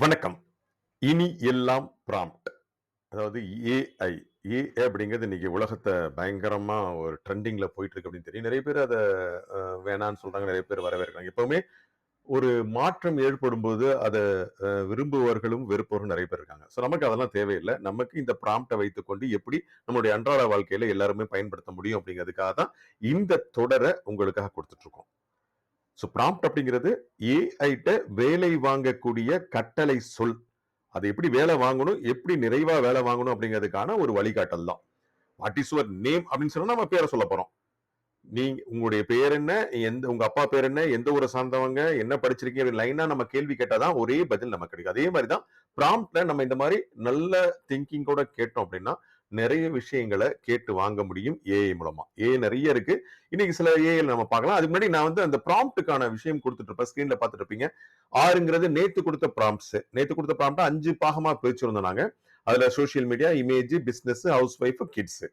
வணக்கம். இனி எல்லாம் ப்ராம்ப்ட். அதாவது ஏஐ. ஏஐ அப்படிங்கிறது இன்னைக்கு உலகத்த பயங்கரமா ஒரு ட்ரெண்டிங்ல போயிட்டு இருக்கு அப்படின்னு தெரியும். நெறைய பேர் அத வேணான்னு சொல்றாங்க. நெறைய பேர் வரவேற்கிறாங்க. எப்பவுமே ஒரு மாற்றம் ஏற்படும்போது அத விரும்புவர்களும், வெறுப்பவர்களும் நெறைய பேர் இருக்காங்க. ஸோ நமக்கு அதெல்லாம் தேவையில்ல. நமக்கு இந்த ப்ராம்ப்ட்ட வைத்துக்கொண்டு எப்படி நம்மளுடைய அன்றாட வாழ்க்கையில எல்லாருமே பயன்படுத்த முடியும் அப்படிங்கிறதுக்காக தான் இந்த தொடர உங்களுக்காக குடுத்துட்டு இருக்கோம். ஸோ ப்ராம்ப்ட் அப்படிங்கிறது ஏஐட்ட வேலை வாங்கக்கூடிய கட்டளை சொல். அது எப்படி வேலை வாங்கணும், எப்படி நிறைவா வேலை வாங்கணும் அப்படிங்கிறதுக்கான ஒரு வழிகாட்டல் தான். வாட் இஸ் யுவர் நேம் அப்படின்னு சொன்னா நம்ம பேரை சொல்ல போறோம். நீங்க உங்களுடைய பேர் என்ன? உங்க அப்பா பேர் என்ன? எந்த ஊரை சார்ந்தவங்க? என்ன படிச்சிருக்கீங்க? லைனா நம்ம கேள்வி கேட்டா தான் ஒரே பதில் நமக்கு கிடைக்கும். அதே மாரி தான் ப்ராம்ப்ட்ல நம்ம இந்த மாரி நல்ல திங்கிங்கோட கேட்டோம் அப்படின்னா, நெறைய விஷயங்கள கேட்டு வாங்க முடியும் ஏஐ மூலமா. ஏஐ நெறைய இருக்கு. இன்னைக்கு சில ஏஐ நம்ம பார்க்கலாம். அதுக்கு முன்னாடி நான் வந்து அந்த ப்ராம்ப்ட்க்கான விஷயம் குடுத்துட்டு இருப்பேன். ஸ்கிரீன்ல பார்த்துட்டு இருப்பீங்க. 6ங்கிறது நேத்து குடுத்த ப்ராம்ப்ட்ஸ். நேத்து குடுத்த ப்ராம்ப்ட்ட 5 பாகமா பிரிச்சிருந்தோம் நாங்க. அதுல social media, image, business, house wife, kids.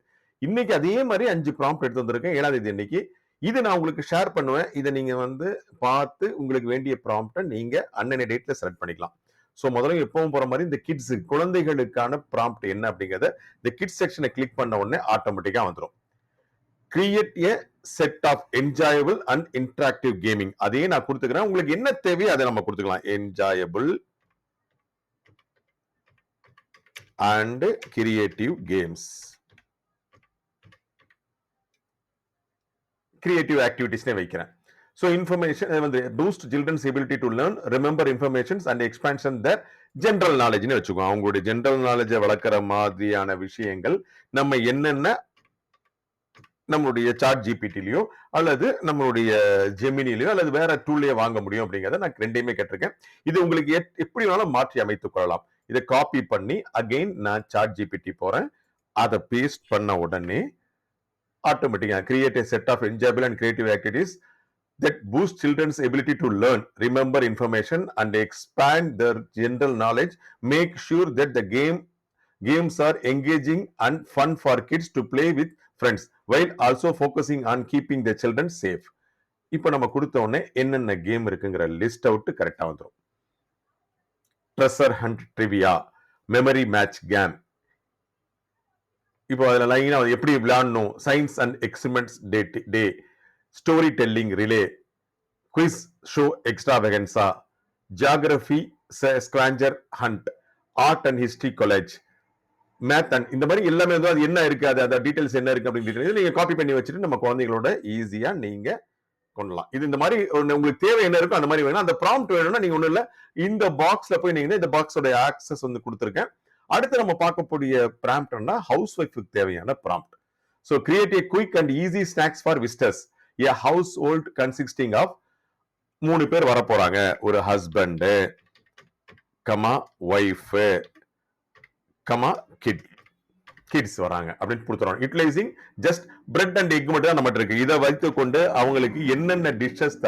இன்னைக்கு அதே மாதிரி 5 ப்ராம்ப்ட் எடுத்து வந்திருக்கேன் 7ஆம் தேதி அன்னைக்கு. இது நான் உங்களுக்கு ஷேர் பண்ணுவேன். இத நீங்க வந்து பார்த்து உங்களுக்கு வேண்டிய ப்ராம்ப்ட்ட நீங்க அன்னன்ன டேட்ல செலக்ட் பண்ணிக்கலாம். சோ முதல்ல எப்பவும் போற மாரி இந்த கிட்ஸ் குழந்தைகளுக்கான ப்ராம்ப்ட் என்ன அப்படிங்கறத இந்த கிட்ஸ் செக்ஷனை கிளிக் பண்ண உடனே ஆட்டோமேட்டிக்கா வந்துரும். Create a set of enjoyable and interactive gaming. அதையே நான் குடுத்துக்கிறேன். உங்களுக்கு என்ன தேவையோ அதை நம்ம குடுத்துக்கலாம். Enjoyable and creative games. Creative ஆக்டிவிட்டிஸ்னே வைக்கிறேன். ஸோ இன்ஃபர்மேஷன் வந்து boost children's ability to learn, remember informations and expansion their general நாலேஜ்னு வச்சுக்கோ. அவங்களுடைய ஜென்ரல் நாலேஜை வளர்க்குற மாதிரியான விஷயங்கள் நம்ம என்னென்ன நம்மளுடைய சாட் ஜிபிடிலயோ அல்லது நம்மளுடைய ஜெமினிலயோ அல்லது வேற டூல்லயோ வாங்க முடியும் அப்படிங்கிறத நான் ரெண்டையுமே கேட்டிருக்கேன். இது உங்களுக்கு எப்படி வேணாலும் மாற்றி அமைத்துக் கொள்ளலாம். இதை காப்பி பண்ணி அகைன் நான் சாட் ஜிபிடி போறேன். அதை பேஸ்ட் பண்ண உடனே ஆட்டோமேட்டிக்கா create a set of enjoyable and creative activities that boost children's ability to learn, remember information, and expand their general knowledge. Make sure that the games are engaging and fun for kids to play with friends, while also focusing on keeping the children safe. இப்போ நம்ம கொடுத்த உடனே என்னென்ன game இருக்குங்கிற list out கரெக்டா வந்துடும். Treasure hunt trivia, memory match game. இப்போ அதுல லைனா எப்படி விளையாடணும், science and experiments day, story telling relay, quiz show extravaganza, geography scavenger hunt, art and history collage, math and இந்த மாதிரி எல்லாமே வந்து அது என்ன இருக்கு, அது டீடைல்ஸ் என்ன இருக்கு அப்படின்னு நீங்க காப்பி பண்ணி வச்சுட்டு நம்ம குழந்தைகளோட ஈஸியா நீங்க கொள்ளலாம். இது இந்த மாதிரி உங்களுக்கு தேவை என்ன இருக்கோ அந்த மாதிரி வேணும். அந்த ப்ராம்ப்ட் வேணும்னா நீங்க ஒண்ணு இல்ல, இந்த பாக்ஸ்ல போய் நீங்க இந்த பாக்ஸோட ஆக்சஸ் வந்து கொடுத்துருக்கேன். அடுத்து நம்ம பார்க்கக்கூடிய ப்ராம்ப்ட்னா ஹவுஸ் ஒய்ஃபுக்கு தேவையான prompt. So create a quick and easy snacks for visitors. A household consisting of 3 பேர் வர போறாங்க. ஒரு husband comma wife comma kids வராங்க அப்படின்னு கொடுத்துறோம். Utilising just bread and egg மட்டும் தான் நம்ம இருக்கு. இதை வைத்துக்கொண்டு அவங்களுக்கு என்னென்ன டிஷ்ஷஸ்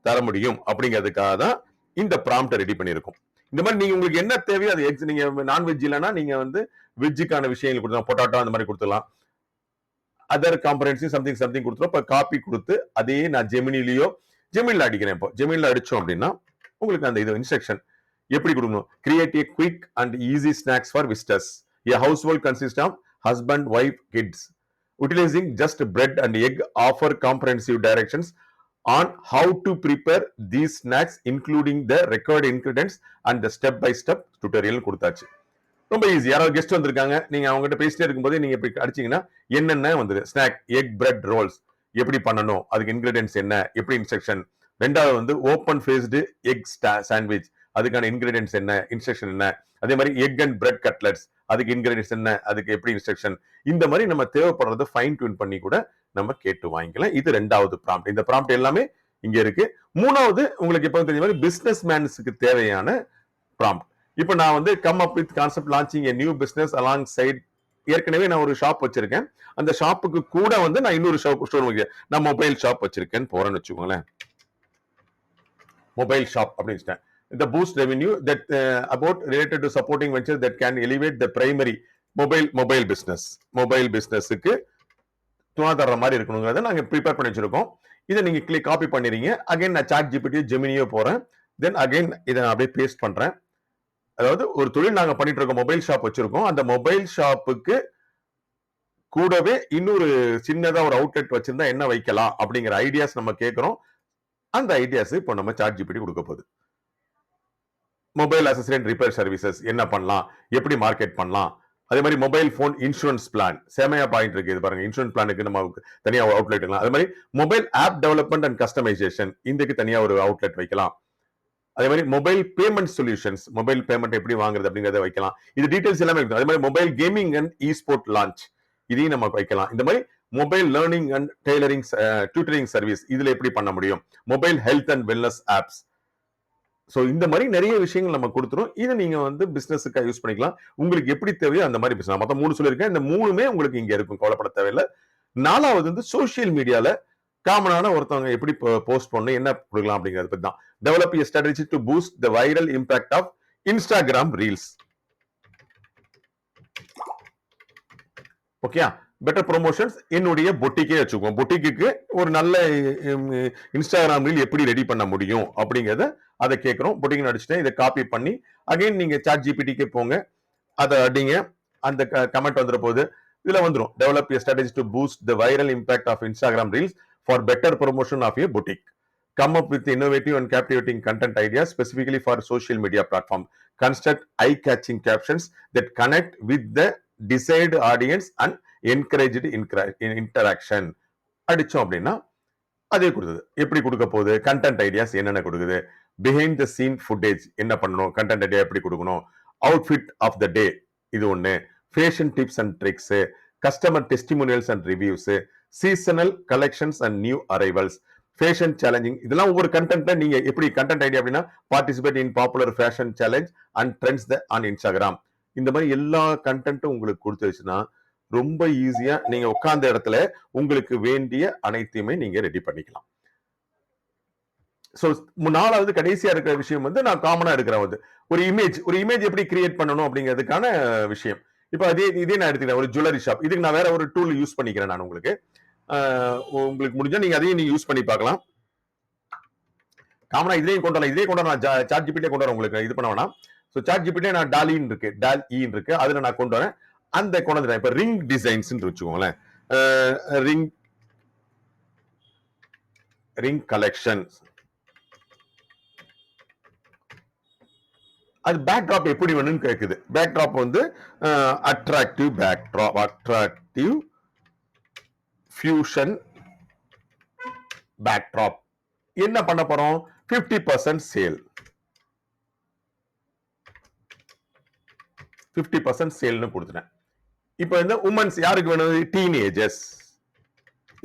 தர முடியும் அப்படிங்கிறதுக்காக தான் இந்த ப்ராம்ப்ட் ரெடி பண்ணியிருக்கோம். இந்த மாதிரி நீங்க உங்களுக்கு என்ன தேவையோ அது எக்ஸ், நீங்க நான்வெஜ் இல்லைன்னா நீங்க வந்து வெஜ்ஜுக்கான விஷயங்கள் கொடுத்தலாம், பொட்டாட்டோ அந்த மாதிரி கொடுத்துலாம். அதர் காம்பரன்சி சம்திங் சம்திங் கொடுத்துரும். இப்போ காப்பி கொடுத்து அதையே நான் ஜெமினில அடிக்கிறேன். இப்போ ஜெமினில அடிச்சோம் அப்படின்னா உங்களுக்கு அந்த இது இன்ஸ்ட்ரக்ஷன் எப்படி கொடுக்கணும். Create A quick and easy snacks for visitors. A household consists of husband, wife, kids. Utilizing just bread and egg, offer comprehensive directions on how to prepare these snacks, including the required ingredients and the step-by-step tutorial கொடுத்தாச்சு. ரொம்ப easy. யாராவது guest வந்திருக்காங்க, நீங்க அவங்ககிட்ட பேசிட்டே இருக்கும்போது நீங்க இப்படி அடிச்சீங்கன்னா என்னென்ன வந்துரு. ஸ்நாக் எக் பிரெட் ரோல்ஸ் எப்படி பண்ணணும், அதுக்கு இன்கிரீடியன்ஸ் என்ன, எப்படி இன்ஸ்ட்ரக்ஷன். ரெண்டாவது வந்து ஓப்பன் ஃபேஸ்டு எக் சாண்ட்விச், அதுக்கான இன்கிரீடியன்ஸ் என்ன, இன்ஸ்ட்ரக்ஷன் என்ன. அதே மாதிரி எக் அண்ட் பிரெட் கட்லெட்ஸ், அதுக்கு இன்கிரீடியன்ஸ் என்ன, அதுக்கு எப்படி இன்ஸ்ட்ரக்ஷன். இந்த மாதிரி நம்ம தேவைப்படுறத ஃபைன் டியூன் பண்ணி கூட நம்ம கேட்டு வாங்கிக்கலாம். இது 2வது ப்ராம்ப்ட். இந்த ப்ராம்ப்ட் எல்லாமே இங்க இருக்கு. 3வது உங்களுக்கு எப்போ தெரிஞ்ச மாதிரி பிசினஸ் மேன்ஸுக்கு தேவையான ப்ராம்ப்ட். இப்போ நான் வந்து come up with concept launching a new business alongside. ஏற்கனவே நான் ஒரு ஷாப் வச்சிருக்கேன். அந்த ஷாப்புக்கு கூட வந்து நான் இன்னொரு ஸ்டோர் வைக்கிறேன். நான் மொபைல் ஷாப் வச்சிருக்கேன் போறேன்னு வச்சுக்கோங்களேன். மொபைல் ஷாப் அப்படின்னு the boost revenue that about related to supporting ventures that can elevate the primary mobile businessக்கு துணை தர்ற மாதிரி இருக்கணுங்கிறத நாங்க ப்ரிப்பேர் பண்ணி வச்சிருக்கோம். இதை நீங்க காப்பி பண்ணிடுறீங்க. அகைன் நான் சாட் ஜிபிடி ஜெமினியோ போறேன். தென் அகைன் இதை நான் அப்படியே பேஸ்ட் பண்றேன். அதாவது ஒரு தொழில் நாங்க பண்ணிட்டு இருக்கோம், மொபைல் ஷாப் வச்சிருக்கோம். அந்த மொபைல் ஷாப்புக்கு கூடவே இன்னொரு சின்னதா ஒரு அவுட்லெட் வச்சிருந்தா என்ன வைக்கலாம் அப்படிங்கிற ஐடியாஸ் நம்ம கேட்கிறோம். அந்த ஐடியாஸ் இப்போ நம்ம சாட் ஜிபிடி கொடுக்க போகுது. Mobile accessory and repair services என்ன பண்ணலாம், எப்படி மார்க்கெட் பண்ணலாம், அதே மாதிரி மொபைல் போன் இன்சூரன்ஸ் பிளான் செமையா பாயிண்ட் இருக்கு. இது பாருங்க, இன்சூரன்ஸ் பிளானுக்கு நம்ம தனியா அவுட்லெட் வைக்கலாம். அதே மாதிரி mobile app development and customisation இதுக்கு தனியா ஒரு அவுட்லெட் வைக்கலாம். அதே மாதிரி mobile payment solutions, mobile payment எப்படி வாங்குறது அப்படிங்கறத வைக்கலாம். இது டீடைல்ஸ் எல்லாமே இருக்கு. அதே மாதிரி mobile gaming and E sport launch இதையும் நம்ம வைக்கலாம். இந்த மாதிரி mobile learning and tailoring tutoring service இதுல எப்படி பண்ண முடியும், mobile health and wellness apps. So இந்த மாதிரி நிறைய விஷயங்கள் நம்ம கொடுத்துரும். இதை நீங்க வந்து பிசினஸுக்கு யூஸ் பண்ணிக்கலாம். உங்களுக்கு எப்படி தேவையோ அந்த மாதிரி பிசினஸ். மொத்தம் 3 சொல்லியிருக்கேன். இந்த 3மே உங்களுக்கு இங்க இருக்கும், கவலைப்பட தேவையில்லை. 4வது வந்து சோசியல் மீடியால காமனான ஒருத்தவங்க எப்படி போஸ்ட் பண்ணணும், என்ன கொடுக்கலாம் அப்படிங்கிறத பத்தி தான். Develop a strategy to boost the viral impact of Instagram Reels. Okay, better promotions என்னுடைய பொட்டிக்கே வச்சுக்கோம். பொட்டிக்கு ஒரு நல்ல இன்ஸ்டாகிராம் ரீல் எப்படி ரெடி பண்ண முடியும் அப்படிங்கறத அதை கேட்கிறோம். பொட்டிக்கு அடிச்சுட்டேன். இதை காப்பி பண்ணி அகைன் நீங்க சாட் ஜிபிடிக்கு போங்க, அதை அடிங்க, அந்த கமெண்ட் வந்துற போது இதுல வந்துடும். Develop a strategy to boost the viral impact of Instagram Reels for better promotion of your boutique. Come up with innovative and captivating content ideas specifically for social media platform. Construct eye-catching captions that connect with the desired audience and encouraged interaction. அடிச்சோம் அப்படின்னா அதே கொடுக்குது. எப்படி கொடுக்க போகுது, content ideas என்னென்ன கொடுக்குது, behind the scene footage என்ன பண்ணணும், கண்டென்ட் ஐடியா எப்படி கொடுக்கணும், அவுட்ஃபிட் ஆஃப் த டே இது ஒண்ணு, fashion tips and tricks, customer testimonials and reviews, seasonal collections and new arrivals, fashion challenging. இதெல்லாம் ஒவ்வொரு கண்டென்ட்ல நீங்க எப்படி கண்டென்ட் ஐடியா அப்படின்னா participate in popular fashion challenge and trends on Instagram. இந்த மாதிரி எல்லா கண்டென்ட்டும் உங்களுக்கு கொடுத்துருச்சுன்னா ரொம்ப ஈஸியா நீங்க உட்கார்ந்த இடத்துல உங்களுக்கு வேண்டிய அனைத்தையுமே நீங்க ரெடி பண்ணிக்கலாம். சோ 4வது கடைசியா இருக்கிற விஷயம் வந்து நான் காமனா எடுக்கிறேன். ஒரு இமேஜ் எப்படி கிரியேட் பண்ணணும் அப்படிங்கிறதுக்கான விஷயம். இப்ப இதே நான் எடுத்துக்கிறேன், ஒரு ஜுவல்லரி ஷாப். இதுக்கு நான் வேற ஒரு டூல் யூஸ் பண்ணிக்கிறேன். நான் உங்களுக்கு முடிஞ்சா நீங்க அதையும் நீங்க யூஸ் பண்ணி பார்க்கலாம். காமனா இதையும் கொண்டு வரலாம். இதே கொண்டு நான் சாட் ஜிபிடியே கொண்டு வரேன். உங்களுக்கு இது பண்ண வேணாம். சோ சாட் ஜிபிடியே நான் டாலின் இருக்கு, டால்-இ இருக்கு, அதுல நான் கொண்டு வரேன். அந்த கொண்டு வந்துட்டேன். இப்ப ரிங் டிசைன்ஸ் வச்சுக்கோங்களேன், ரிங் கலெக்ஷன். அது பேக் டிராப் எப்படி வேணும்னு கேக்குது. பேக் டிராப் வந்து attractive backdrop, attractive fusion backdrop. என்ன பண்ண போறோம், 50% சேல், 50% சேல்னு கொடுத்துட்டேன். இப்ப இந்த உமன்ஸ் யாருக்கு வேணும், டீனேஜர்ஸ்.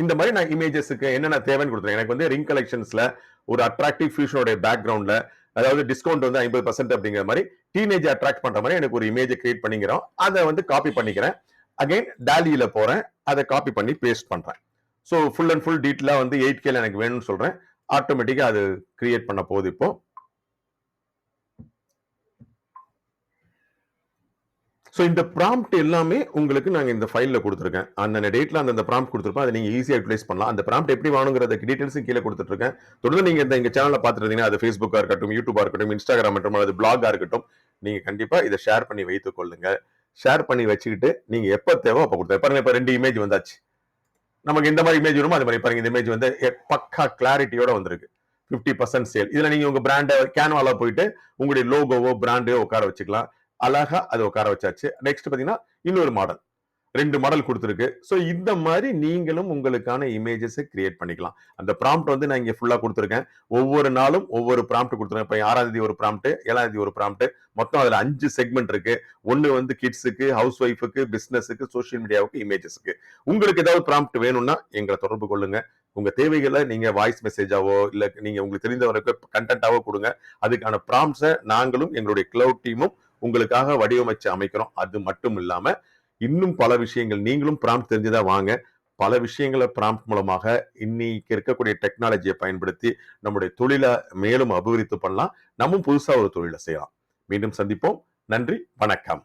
இந்த மாதிரி நான் இமேஜஸ்க்கு என்னென்ன தேவைன்னு கொடுத்துறேன். எனக்கு வந்து ரிங் கலெக்ஷன்ஸ்ல ஒரு அட்ராக்டிவ் ஃபியூஷனோட பேக்ரவுண்ட்ல, அதாவது டிஸ்கவுண்ட் வந்து 50% அப்படிங்கிற மாதிரி டீனேஜ் அட்ராக்ட் பண்ற மாதிரி எனக்கு ஒரு இமேஜை கிரியேட் பண்ணிக்கிறோம். அதை வந்து காப்பி பண்ணிக்கிறேன். அகைன் டாலியில போறேன், அதை காப்பி பண்ணி பேஸ்ட் பண்றேன். ஸோ ஃபுல் அண்ட் ஃபுல் டீட்டெயிலா வந்து 8K எனக்கு வேணும்னு சொல்றேன். ஆட்டோமேட்டிக்கா அது கிரியேட் பண்ண போகுது. இப்போ சோ இந்த ப்ராம்ப்ட் எல்லாமே உங்களுக்கு நாங்க இந்த ஃபைல்ல கொடுத்துருக்கேன். அந்த டேட்ல அந்த ப்ராம்ப்ட் கொடுத்துருப்போம். அதை நீங்க ஈஸியா யூட்டிலைஸ் பண்ணலாம். அந்த ப்ராம்ப்ட் எப்படி வாங்குறதுக்கு டீடைல்ஸும் கீழே கொடுத்துட்டு இருக்கேன். தொடர்ந்து நீங்க எங்க சேனல்ல பாத்துட்டு இருந்தீங்கன்னா, அது ஃபேஸ்புக்கா இருக்கட்டும், யூடியூபா இருக்கட்டும், இன்ஸ்டாகிராம் இருக்கட்டும், அது பிளாகா இருக்கட்டும், நீங்க கண்டிப்பா இதை ஷேர் பண்ணி வைத்துக் கொள்ளுங்க. ஷேர் பண்ணி வச்சுக்கிட்டு நீங்க எப்ப தேவை அப்ப கொடுத்தா பாருங்க. இப்ப 2 இமேஜ் வந்தாச்சு. நமக்கு இந்த மாதிரி இமேஜ் வருமோ அது மாதிரி பாருங்க. இந்த இமேஜ் வந்து பக்கா கிளாரிட்டியோட வந்திருக்கு. 50% சேல். இதுல நீங்க உங்க பிராண்ட கேன்வால போயிட்டு உங்களுடைய லோகோவோ பிராண்டையோ உட்கார வச்சுக்கலாம். அழகா அது உட்கார வச்சாச்சு. நெக்ஸ்ட் பாத்தீங்கன்னா இன்னொரு மாடல், 2 மாடல் கொடுத்துருக்கு. சோ இந்த மாதிரி நீங்களும் உங்களுக்கான இமேஜஸ் கிரியேட் பண்ணிக்கலாம். அந்த ப்ராம்ப்ட் வந்து நான் இங்க ஃபுல்லா கொடுத்துருக்கேன். ஒவ்வொரு நாளும் ஒவ்வொரு ப்ராம்ப்ட் கொடுத்துருக்கேன். இப்ப 6ஆம் தேதி ஒரு ப்ராம்ப்ட், 7ஆம் தேதி ஒரு ப்ராம்ப்ட், மொத்தம் அதுல 5 செக்மெண்ட் இருக்கு. ஒன்னு வந்து கிட்ஸுக்கு, ஹவுஸ் ஒய்ஃபுக்கு, பிசினஸுக்கு, சோசியல் மீடியாவுக்கு, இமேஜஸ்க்கு. உங்களுக்கு ஏதாவது ப்ராம்ப்ட் வேணும்னா எங்களை தொடர்பு கொள்ளுங்க. உங்க தேவைகளை நீங்க வாய்ஸ் மெசேஜாவோ இல்ல நீங்க உங்களுக்கு தெரிந்தவருக்கு கண்டென்ட்டாவோ கொடுங்க. அதுக்கான ப்ராம்ப்ட்ஸை நாங்களும் எங்களுடைய கிளவுட் டீமும் உங்களுக்காக வடிவமைச்சு அமைக்கிறோம். அது மட்டும் இல்லாம இன்னும் பல விஷயங்கள் நீங்களும் ப்ராம்ப்ட் தெரிஞ்சுதான் வாங்க. பல விஷயங்களை ப்ராம்ப்ட் மூலமாக இன்னைக்கு இருக்கக்கூடிய டெக்னாலஜியை பயன்படுத்தி நம்முடைய தொழிலை மேலும் அபிவிருத்தி பண்ணலாம். நம்ம புதுசா ஒரு தொழிலை செய்யலாம். மீண்டும் சந்திப்போம். நன்றி, வணக்கம்.